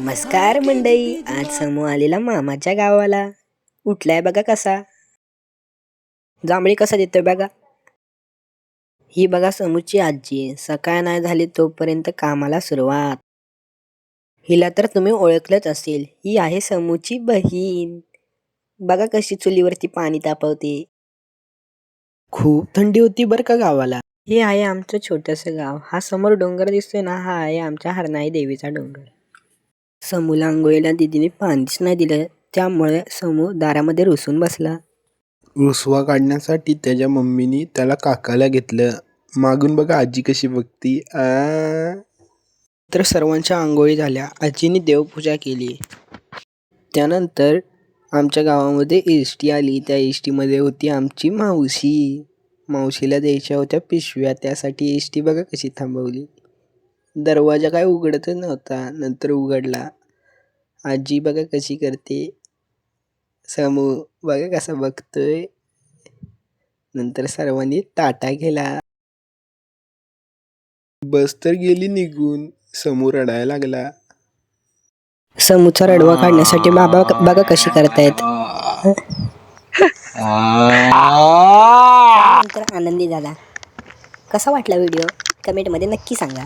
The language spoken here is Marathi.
नमस्कार मंडळी, आज समूह आलेला मामाच्या गावाला. उठलाय बघा कसा, जांभळी कसा देतोय बघा. ही बघा समूची आजी, सकाळ नाही झाली तोपर्यंत कामाला सुरुवात. हिला तर तुम्ही ओळखलंच असेल, ही आहे समूची बहीण. बघा कशी चुलीवरती पाणी तापवते. खूप थंडी होती बर का गावाला. हे आहे आमचं छोटंसं गाव. हा समोर डोंगर दिसतोय ना, हा आहे आमच्या हरनाई देवीचा डोंगर. समूला आंघोळीला दीदीने पाणीच नाही दिलं, त्यामुळे समू दारामध्ये रुसून बसला. रुसवा काढण्यासाठी त्याच्या मम्मीनी त्याला काकाला घेतलं. मागून बघा आजी कशी बघती. तर सर्वांच्या आंघोळी झाल्या, आजीने देवपूजा केली. त्यानंतर आमच्या गावामध्ये एस टी आली. त्या एस टीमध्ये होती आमची मावशी. मावशीला द्यायच्या होत्या पिशव्या, त्यासाठी एस टी बघा कशी थांबवली. दरवाजा काय उघडतच नव्हता, नंतर उघडला. आजी बघा कशी करते. समू बघा कसा बघतोय. नंतर सर्वांनी ताटा केला. बस तर गेली निघून. समू रडायला लागला. समूचा रडवा काढण्यासाठी बाबा बघा कशी करतायत. नंतर आनंदी झाला. कसा वाटला व्हिडिओ कमेंटमध्ये नक्की सांगा.